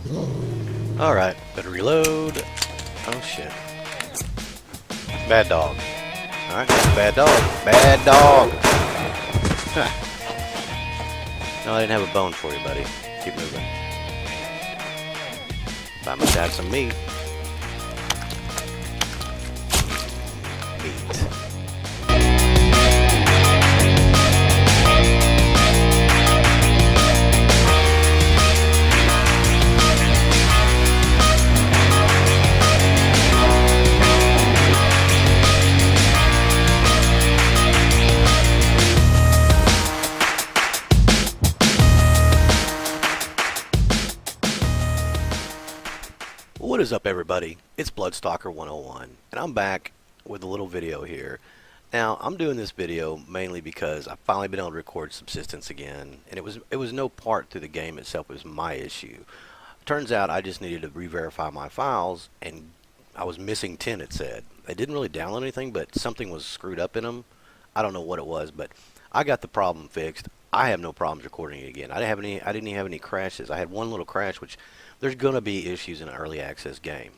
Alright, better reload. Oh shit. Bad dog. Alright, bad dog. Bad dog! Huh. No, I didn't have a bone for you, buddy. Keep moving. Buy my dad some meat. Meat. What is up, everybody? It's Bloodstalker 101, and I'm back with a little video here. Now, I'm doing this video mainly because I've finally been able to record Subsistence again, and it was no part through the game itself. It was my issue. Turns out I just needed to re-verify my files, and I was missing 10, it said. They didn't really download anything, but something was screwed up in them. I don't know what it was, but I got the problem fixed. I have no problems recording it again. I didn't even have any crashes. I had one little crash, which there's going to be issues in an early access game.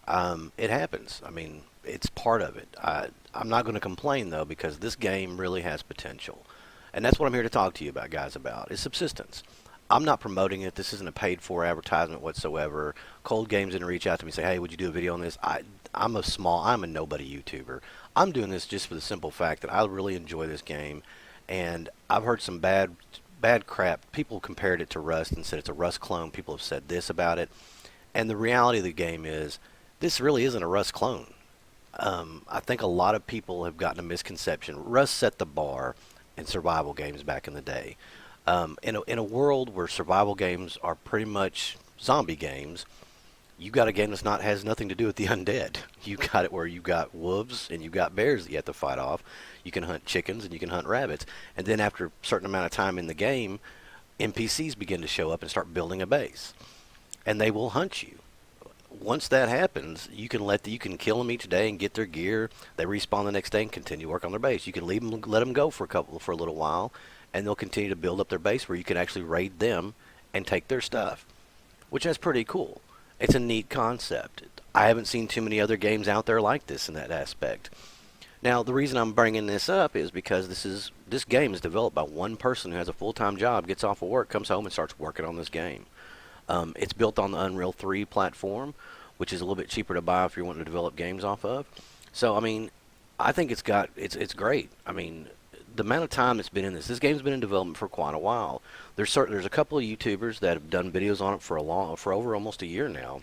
It happens. I mean, it's part of it. I'm not going to complain, though, because this game really has potential. And that's what I'm here to talk to you about, guys, about, is Subsistence. I'm not promoting it. This isn't a paid-for advertisement whatsoever. Cold Games didn't reach out to me and say, hey, would you do a video on this? I'm a nobody YouTuber. I'm doing this just for the simple fact that I really enjoy this game. And I've heard some bad crap. People compared it to Rust and said it's a Rust clone. People have said this about it. And the reality of the game is, this really isn't a Rust clone. I think a lot of people have gotten a misconception. Rust set the bar in survival games back in the day. In a world where survival games are pretty much zombie games, you got a game that has nothing to do with the undead. You got it where you got wolves and you got bears that you have to fight off. You can hunt chickens and you can hunt rabbits. And then after a certain amount of time in the game, NPCs begin to show up and start building a base. And they will hunt you. Once that happens, you can kill them each day and get their gear. They respawn the next day and continue work on their base. You can let them go for a little while, and they'll continue to build up their base where you can actually raid them and take their stuff, which is pretty cool. It's a neat concept. I haven't seen too many other games out there like this in that aspect. Now, the reason I'm bringing this up is because this game is developed by one person who has a full-time job, gets off of work, comes home, and starts working on this game. It's built on the Unreal 3 platform, which is a little bit cheaper to buy if you're wanting to develop games off of. So, I mean, I think it's great. I mean, the amount of time it's been in this game's been in development for quite a while. There's a couple of YouTubers that have done videos on it for over almost a year now,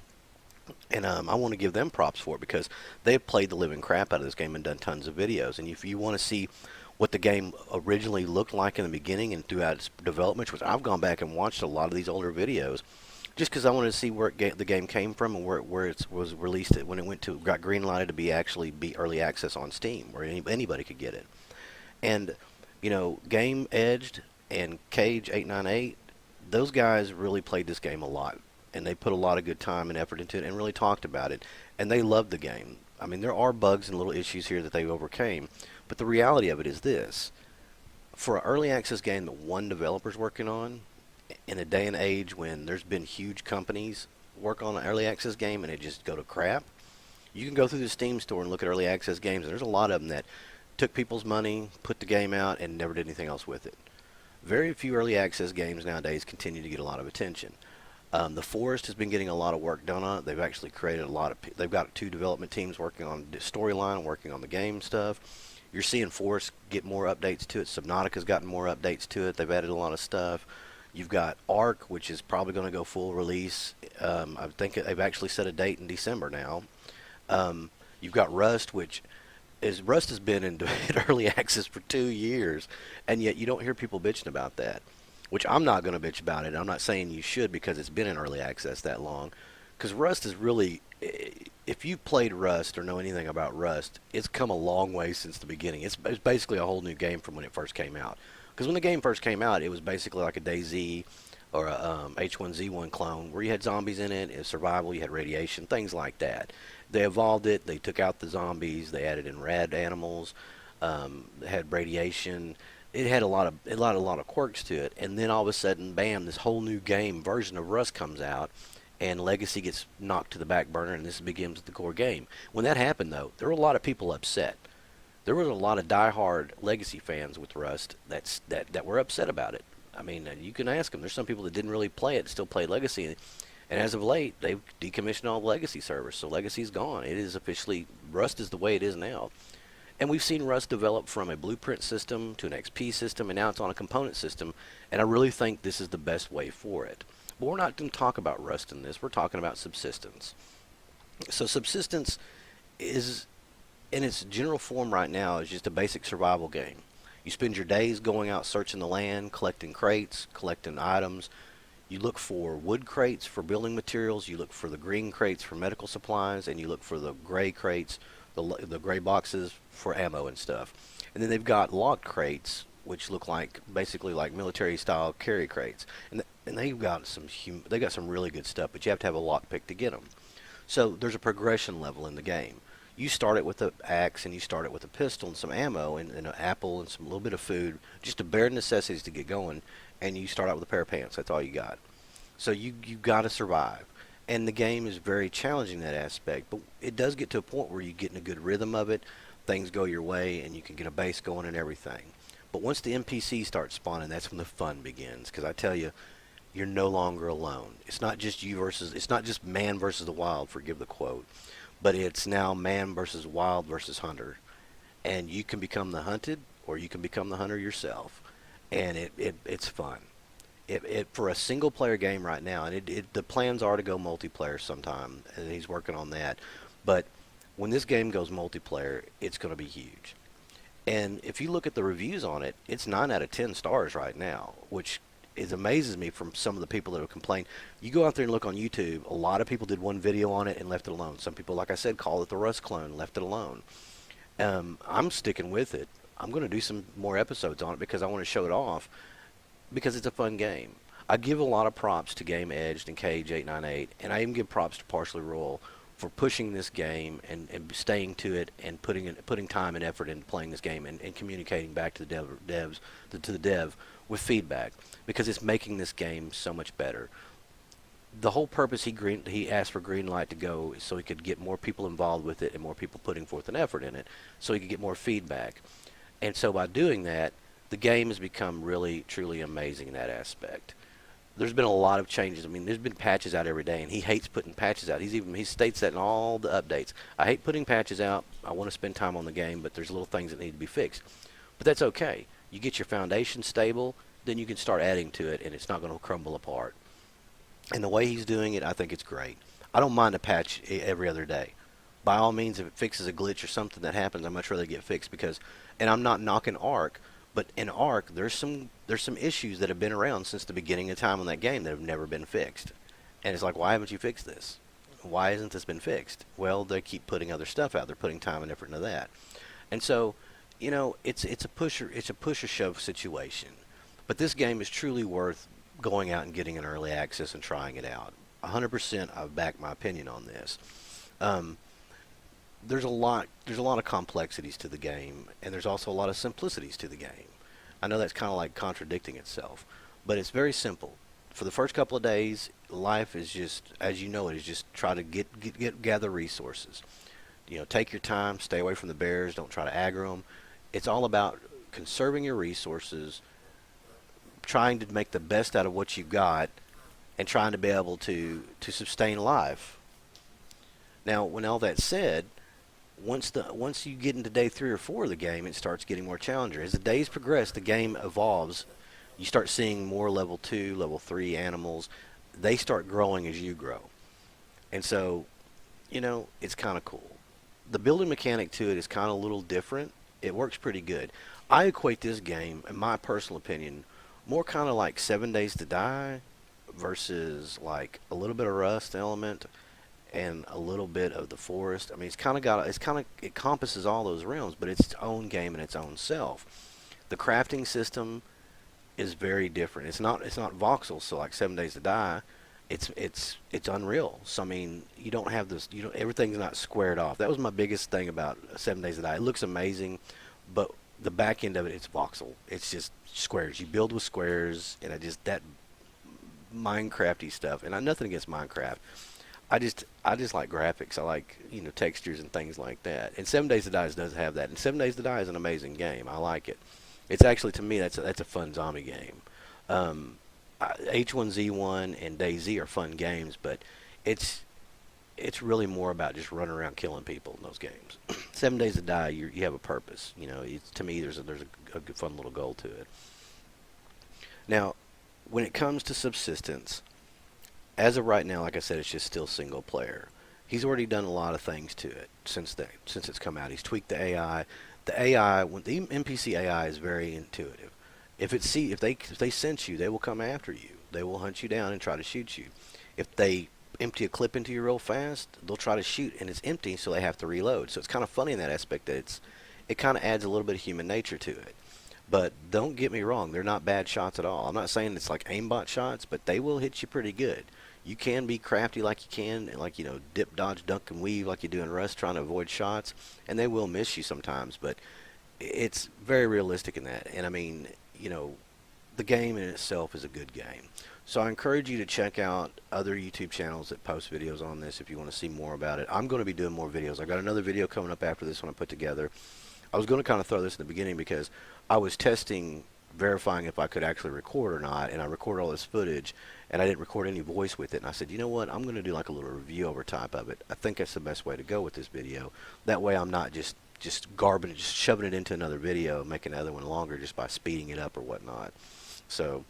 and I want to give them props for it because they've played the living crap out of this game and done tons of videos. And if you want to see what the game originally looked like in the beginning and throughout its development, which I've gone back and watched a lot of these older videos, just because I wanted to see where the game came from and where it was released when it got greenlighted to be early access on Steam, where anybody could get it. And, you know, Game Edged and Cage 898, those guys really played this game a lot. And they put a lot of good time and effort into it and really talked about it. And they loved the game. I mean, there are bugs and little issues here that they overcame. But the reality of it is this. For an early access game that one developer's working on, in a day and age when there's been huge companies work on an early access game and it just go to crap, you can go through the Steam store and look at early access games. And there's a lot of them that took people's money, put the game out, and never did anything else with it. Very few early access games nowadays continue to get a lot of attention. The Forest has been getting a lot of work done on it. They've actually created they've got 2 development teams working on the storyline, working on the game stuff. You're seeing Forest get more updates to it. Subnautica's gotten more updates to it. They've added a lot of stuff. You've got Ark, which is probably going to go full release. I think they've actually set a date in December now. You've got Rust, Rust has been in early access for 2 years, and yet you don't hear people bitching about that, which I'm not going to bitch about it. I'm not saying you should because it's been in early access that long, because Rust is really, if you played Rust or know anything about Rust, it's come a long way since the beginning. It's basically a whole new game from when it first came out. Because when the game first came out, it was basically like a DayZ or a H1Z1 clone where you had zombies in it, it was survival, you had radiation, things like that. They evolved it, they took out the zombies, they added in rad animals, they had radiation. It had a lot of quirks to it, and then all of a sudden, bam, this whole new game version of Rust comes out, and Legacy gets knocked to the back burner, and this begins the core game. When that happened, though, there were a lot of people upset. There was a lot of die-hard Legacy fans with Rust that were upset about it. I mean, you can ask them. There's some people that didn't really play it, still play Legacy, and as of late, they've decommissioned all the Legacy servers, so Legacy's gone. It is officially, Rust is the way it is now. And we've seen Rust develop from a blueprint system to an XP system, and now it's on a component system, and I really think this is the best way for it. But we're not going to talk about Rust in this. We're talking about Subsistence. So Subsistence is, in its general form right now, is just a basic survival game. You spend your days going out searching the land, collecting crates, collecting items. You look for wood crates for building materials, you look for the green crates for medical supplies, and you look for the gray crates, the gray boxes for ammo and stuff. And then they've got locked crates, which look like basically like military style carry crates. And they've got some really good stuff, but you have to have a lockpick to get them. So there's a progression level in the game. You start it with an axe, and you start it with a pistol and some ammo and an apple and some little bit of food, just the bare necessities to get going. And you start out with a pair of pants. That's all you got. So you got to survive. And the game is very challenging in that aspect. But it does get to a point where you get in a good rhythm of it. Things go your way, and you can get a base going and everything. But once the NPCs start spawning, that's when the fun begins. Because I tell you, you're no longer alone. It's not just it's not just man versus the wild, forgive the quote. But it's now man versus wild versus hunter. And you can become the hunted, or you can become the hunter yourself. And it's fun. For a single player game right now, and the plans are to go multiplayer sometime, and he's working on that. But when this game goes multiplayer, it's going to be huge. And if you look at the reviews on it, it's 9 out of 10 stars right now, which amazes me from some of the people that have complained. You go out there and look on YouTube, a lot of people did one video on it and left it alone. Some people, like I said, called it the Rust clone, left it alone. I'm sticking with it. I'm going to do some more episodes on it because I want to show it off because it's a fun game. I give a lot of props to Game Edged and Cage898, and I even give props to Partially Royal for pushing this game and staying to it and putting time and effort into playing this game and communicating back to the dev with feedback, because it's making this game so much better. The whole purpose he asked for green light to go is so he could get more people involved with it and more people putting forth an effort in it, so he could get more feedback. And so by doing that, the game has become really, truly amazing in that aspect. There's been a lot of changes. I mean, there's been patches out every day, and he hates putting patches out. He states that in all the updates. I hate putting patches out. I want to spend time on the game, but there's little things that need to be fixed. But that's okay. You get your foundation stable, then you can start adding to it, and it's not going to crumble apart. And the way he's doing it, I think it's great. I don't mind a patch every other day. By all means, if it fixes a glitch or something that happens, I'd much rather get fixed because, and I'm not knocking Ark, but in Ark, there's some issues that have been around since the beginning of time on that game that have never been fixed. And it's like, why haven't you fixed this? Why hasn't this been fixed? Well, they keep putting other stuff out. They're putting time and effort into that. And so, you know, it's a push or shove situation. But this game is truly worth going out and getting an early access and trying it out. 100% I back my opinion on this. There's a lot of complexities to the game, and there's also a lot of simplicities to the game. I know that's kind of like contradicting itself, but it's very simple. For the first couple of days, life is just, as you know it, is just try to gather resources. You know, take your time, stay away from the bears, don't try to aggro them. It's all about conserving your resources, trying to make the best out of what you've got, and trying to be able to sustain life. Now, when all that's said, once you get into day 3 or 4 of the game, it starts getting more challenging. As the days progress, the game evolves. You start seeing more level 2, level 3 animals. They start growing as you grow. And so, you know, it's kind of cool. The building mechanic to it is kind of a little different. It works pretty good. I equate this game, in my personal opinion, more kind of like 7 Days to Die versus like a little bit of Rust element and a little bit of the forest. I mean, it encompasses all those realms, but it's its own game in its own self. The crafting system is very different. It's not voxel, so like 7 Days to Die, it's Unreal. So I mean, you don't have this. Everything's not squared off. That was my biggest thing about 7 Days to Die. It looks amazing, but the back end of it, it's voxel. It's just squares. You build with squares, and that Minecrafty stuff, and I'm nothing against Minecraft. I just like graphics. I like, textures and things like that. And 7 Days to Die does have that. And 7 Days to Die is an amazing game. I like it. It's actually, to me, that's a fun zombie game. Um, H1Z1 and DayZ are fun games, but it's it's really more about just running around killing people in those games. 7 Days to Die, you have a purpose. To me, there's a good, fun little goal to it. Now, when it comes to Subsistence, as of right now, like I said, it's just still single player. He's already done a lot of things to it since it's come out. He's tweaked the AI. The AI, when the NPC AI is very intuitive. If they sense you, they will come after you. They will hunt you down and try to shoot you. If they empty a clip into you real fast, they'll try to shoot, and it's empty, so they have to reload. So it's kind of funny in that aspect that it kind of adds a little bit of human nature to it. But don't get me wrong, they're not bad shots at all. I'm not saying it's like aimbot shots, but they will hit you pretty good. You can be crafty like you can, and like, dip, dodge, dunk, and weave like you do in Rust, trying to avoid shots, and they will miss you sometimes, but it's very realistic in that. And I mean, the game in itself is a good game. So I encourage you to check out other YouTube channels that post videos on this if you want to see more about it. I'm going to be doing more videos. I got another video coming up after this one I put together. I was going to kind of throw this in the beginning because I was testing, verifying if I could actually record or not, and I recorded all this footage, and I didn't record any voice with it. And I said, you know what, I'm going to do like a little review over type of it. I think that's the best way to go with this video. That way I'm not just garbing it, just shoving it into another video, making another one longer just by speeding it up or whatnot. So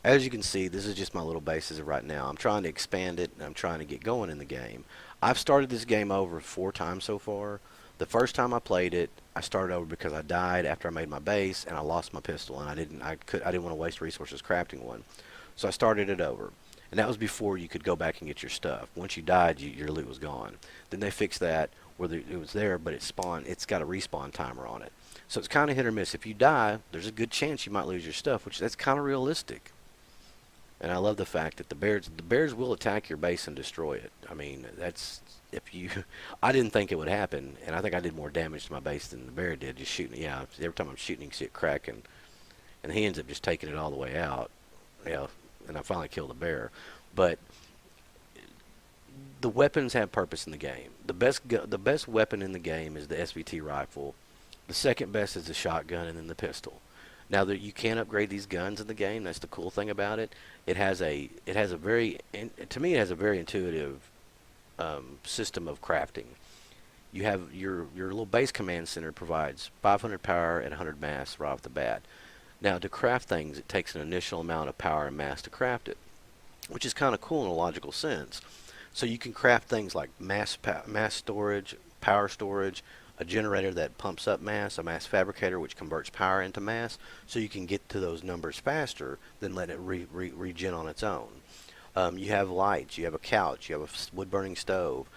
as you can see, this is just my little base as of right now. I'm trying to expand it, and I'm trying to get going in the game. I've started this game over 4 times so far. The first time I played it, I started over because I died after I made my base, and I lost my pistol, and I didn't want to waste resources crafting one. So I started it over. And that was before you could go back and get your stuff. Once you died, your loot was gone. Then they fixed that where it was there, but it's got a respawn timer on it. So it's kind of hit or miss. If you die, there's a good chance you might lose your stuff, which that's kind of realistic. And I love the fact that the bears will attack your base and destroy it. I mean, I didn't think it would happen, and I think I did more damage to my base than the bear did just shooting. Yeah, every time I'm shooting, you can see it cracking, and he ends up just taking it all the way out. Yeah, and I finally killed the bear. But the weapons have purpose in the game. The best weapon in the game is the SVT rifle. The second best is the shotgun, and then the pistol. Now that you can upgrade these guns in the game, that's the cool thing about it. To me, it has a very intuitive system of crafting. You have your little base command center provides 500 power and 100 mass right off the bat. Now to craft things, it takes an initial amount of power and mass to craft it, which is kind of cool in a logical sense. So you can craft things like mass storage, power storage, a generator that pumps up mass, a mass fabricator which converts power into mass, so you can get to those numbers faster than let it regen on its own. You have lights, you have a couch, you have a wood burning stove.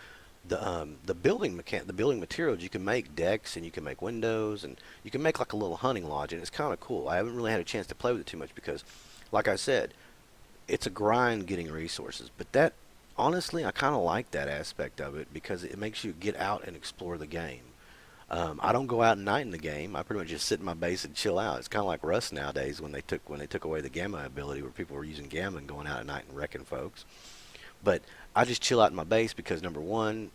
The building materials, you can make decks, and you can make windows, and you can make like a little hunting lodge, and it's kind of cool. I haven't really had a chance to play with it too much because, like I said, it's a grind getting resources. But that, honestly, I kind of like that aspect of it because it makes you get out and explore the game. I don't go out at night in the game. I pretty much just sit in my base and chill out. It's kind of like Rust nowadays when they took away the gamma ability, where people were using gamma and going out at night and wrecking folks. But I just chill out in my base because, number one,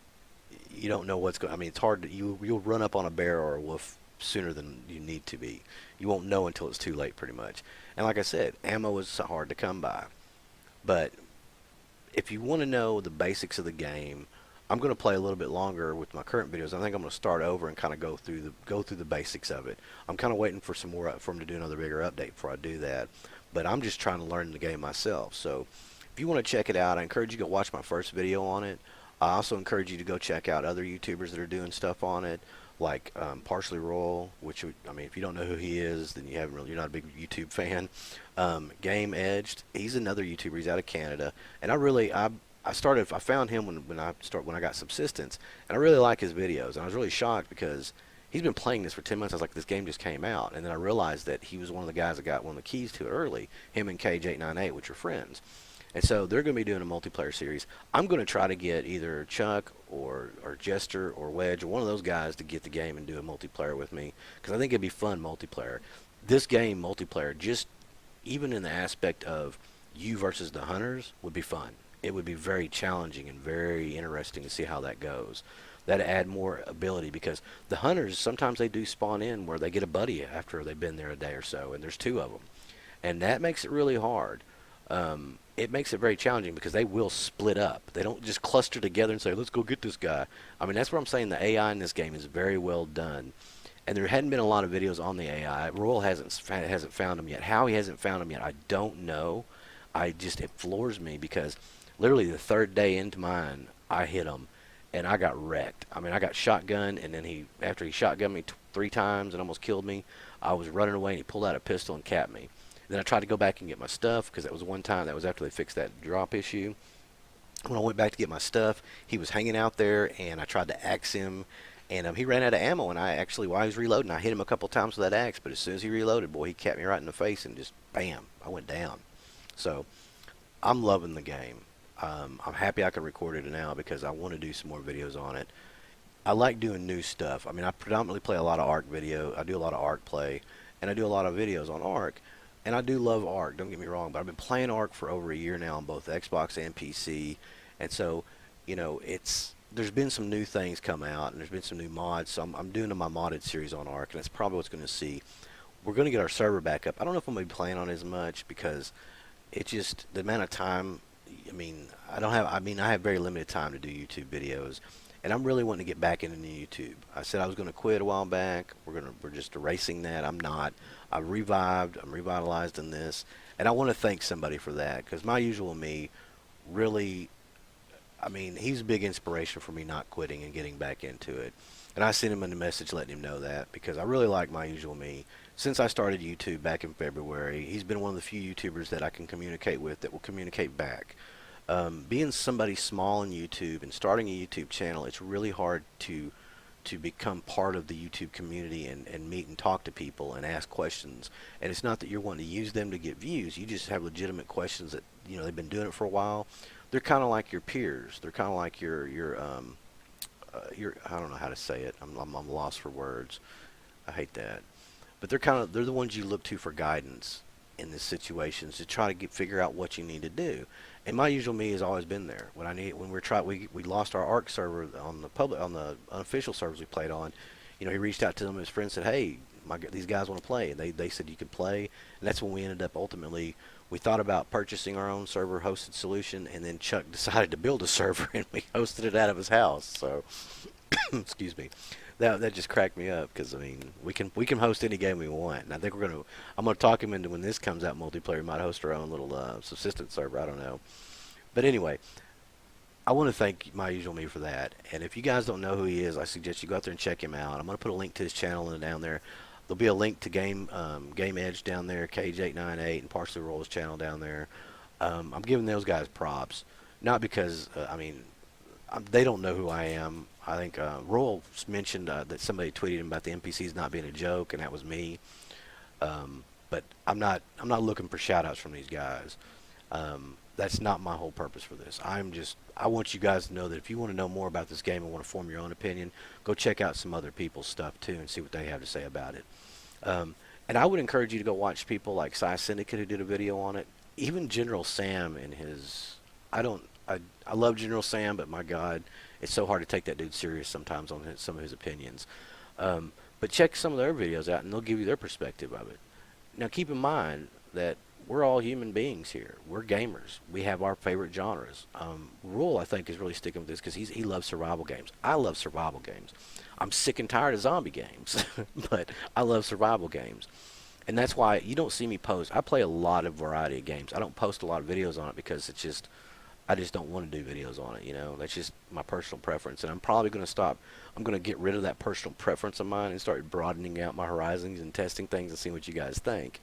you don't know what's going. I mean, it's hard to you'll run up on a bear or a wolf sooner than you need to be. You won't know until it's too late, pretty much. And like I said, ammo is hard to come by. But if you want to know the basics of the game, I'm going to play a little bit longer with my current videos. I think I'm going to start over and kind of go through the basics of it. I'm kind of waiting for for him to do another bigger update before I do that. But I'm just trying to learn the game myself. So if you want to check it out, I encourage you to go watch my first video on it. I also encourage you to go check out other YouTubers that are doing stuff on it, like Partially Royal, which, I mean, if you don't know who he is, then you're not a big YouTube fan. Game Edged, he's another YouTuber. He's out of Canada, and I found him when I got Subsistence, and I really like his videos. And I was really shocked because he's been playing this for 10 months. I was like, this game just came out, and then I realized that he was one of the guys that got one of the keys to it early. Him and Cage898, which are friends. And so they're going to be doing a multiplayer series. I'm going to try to get either Chuck or Jester or Wedge or one of those guys to get the game and do a multiplayer with me, because I think it'd be fun multiplayer. This game multiplayer, just even in the aspect of you versus the hunters would be fun. It would be very challenging and very interesting to see how that goes. That'd add more ability because the hunters sometimes they do spawn in where they get a buddy after they've been there a day or so, and there's two of them, and that makes it really hard. It makes it very challenging because they will split up. They don't just cluster together and say, "Let's go get this guy." I mean, that's what I'm saying. The AI in this game is very well done, and there hadn't been a lot of videos on the AI. Royal hasn't found them yet. How he hasn't found them yet, I don't know. It floors me because literally the third day into mine, I hit him, and I got wrecked. I mean, I got shotgunned, and then after he shotgunned me 3 times and almost killed me, I was running away, and he pulled out a pistol and capped me. Then I tried to go back and get my stuff because that was one time. That was after they fixed that drop issue. When I went back to get my stuff, he was hanging out there, and I tried to axe him, and he ran out of ammo. And while he was reloading, I hit him a couple times with that axe. But as soon as he reloaded, boy, he capped me right in the face, and just bam, I went down. So I'm loving the game. I'm happy I can record it now because I want to do some more videos on it. I like doing new stuff. I mean, I predominantly play a lot of Arc video. I do a lot of Arc play, and I do a lot of videos on Arc. And I do love Arc, don't get me wrong, but I've been playing Arc for over a year now on both Xbox and PC. And so, there's been some new things come out, and there's been some new mods. So I'm doing my modded series on Arc, and that's probably what's going to see. We're going to get our server back up. I don't know if I'm going to be playing on it as much because it's just the amount of time. I have very limited time to do YouTube videos, and I'm really wanting to get back into YouTube. I said I was going to quit a while back. We're just erasing that. I'm not. I'm revitalized in this, and I want to thank somebody for that because my usual me really, he's a big inspiration for me not quitting and getting back into it. And I sent him a message letting him know that because I really like my usual me. Since I started YouTube back in February, he's been one of the few YouTubers that I can communicate with that will communicate back. Being somebody small in YouTube and starting a YouTube channel, it's really hard to become part of the YouTube community and meet and talk to people and ask questions. And it's not that you're wanting to use them to get views. You just have legitimate questions that, they've been doing it for a while. They're kind of like your peers. They're kind of like your I don't know how to say it. I'm lost for words. I hate that. But they're the ones you look to for guidance in these situations to try to figure out what you need to do. And my usual me has always been there. We lost our Arc server on the unofficial servers we played on. He reached out to them. His friend said, "Hey, these guys want to play," and they said you could play. And that's when we ended up ultimately. We thought about purchasing our own server hosted solution, and then Chuck decided to build a server, and we hosted it out of his house. So, excuse me. That just cracked me up because we can host any game we want, and I think I'm gonna talk him into when this comes out multiplayer. We might host our own little Subsistence server. I don't know, but anyway, I want to thank my usual me for that. And if you guys don't know who he is, I suggest you go out there and check him out. I'm gonna put a link to his channel down there. There'll be a link to Game Edge down there, Cage898, and Parsley Roll's channel down there. I'm giving those guys props, not because they don't know who I am. I think Royal mentioned that somebody tweeted him about the NPCs not being a joke, and that was me. But I'm not looking for shout-outs from these guys. That's not my whole purpose for this. I want you guys to know that if you want to know more about this game and want to form your own opinion, go check out some other people's stuff too and see what they have to say about it. And I would encourage you to go watch people like Sci Syndicate who did a video on it. Even General Sam and his, I love General Sam, but my God, it's so hard to take that dude serious sometimes on some of his opinions. But check some of their videos out, and they'll give you their perspective of it. Now, keep in mind that we're all human beings here. We're gamers. We have our favorite genres. Rule, I think, is really sticking with this because he loves survival games. I love survival games. I'm sick and tired of zombie games, but I love survival games. And that's why you don't see me post. I play a lot of variety of games. I don't post a lot of videos on it because I just don't want to do videos on it, That's just my personal preference. And I'm probably going to stop. I'm going to get rid of that personal preference of mine and start broadening out my horizons and testing things and seeing what you guys think.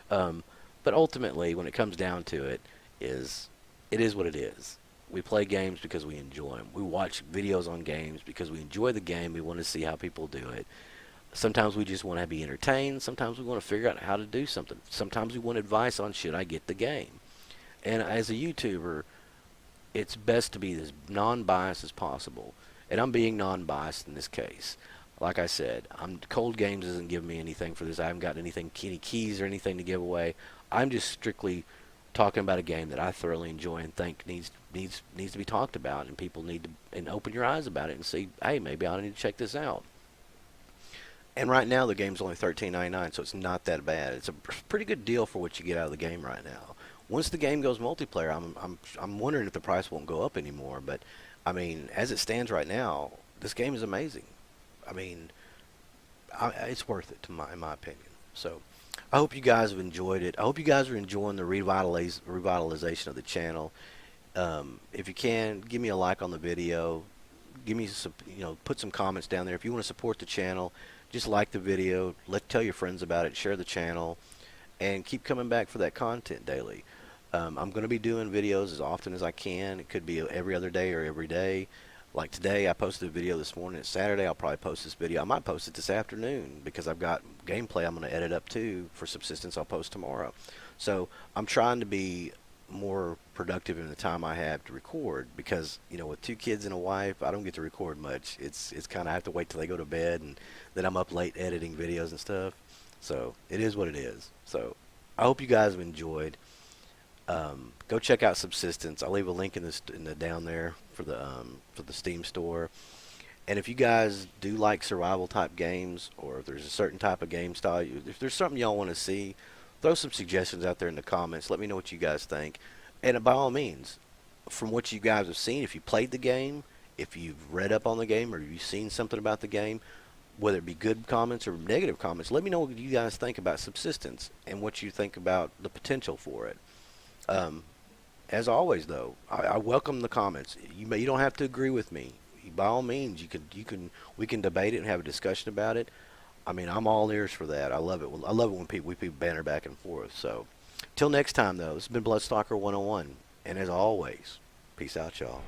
But ultimately, when it comes down to it is what it is. We play games because we enjoy them. We watch videos on games because we enjoy the game. We want to see how people do it. Sometimes we just want to be entertained. Sometimes we want to figure out how to do something. Sometimes we want advice on should I get the game. And as a YouTuber, it's best to be as non-biased as possible. And I'm being non-biased in this case. Like I said, Cold Games isn't giving me anything for this. I haven't got any keys or anything to give away. I'm just strictly talking about a game that I thoroughly enjoy and think needs to be talked about, and people need to and open your eyes about it and see, hey, maybe I need to check this out. And right now the game's only $13.99, so it's not that bad. It's a pretty good deal for what you get out of the game right now. Once the game goes multiplayer, I'm wondering if the price won't go up anymore. But I mean, as it stands right now, this game is amazing. I mean, it's worth it in my opinion. So I hope you guys have enjoyed it. I hope you guys are enjoying the revitalization of the channel. If you can, give me a like on the video. Give me some, put some comments down there. If you want to support the channel, just like the video. Tell your friends about it. Share the channel, and keep coming back for that content daily. I'm going to be doing videos as often as I can. It could be every other day or every day. Like today, I posted a video this morning. It's Saturday. I'll probably post this video. I might post it this afternoon because I've got gameplay I'm going to edit up too for Subsistence. I'll post tomorrow. So I'm trying to be more productive in the time I have to record because with 2 kids and a wife, I don't get to record much. It's kind of I have to wait till they go to bed, and then I'm up late editing videos and stuff. So it is what it is. So I hope you guys have enjoyed. Go check out Subsistence. I'll leave a link in the down there for the Steam store. And if you guys do like survival type games, or if there's a certain type of game style, if there's something y'all want to see, throw some suggestions out there in the comments. Let me know what you guys think. And by all means, from what you guys have seen, if you played the game, if you've read up on the game, or you've seen something about the game, whether it be good comments or negative comments, let me know what you guys think about Subsistence and what you think about the potential for it. As always, though, I welcome the comments. You don't have to agree with me. By all means, we can debate it and have a discussion about it. I mean, I'm all ears for that. I love it. I love it when we banter back and forth. So, till next time, though, this has been Bloodstalker 101, and as always, peace out, y'all.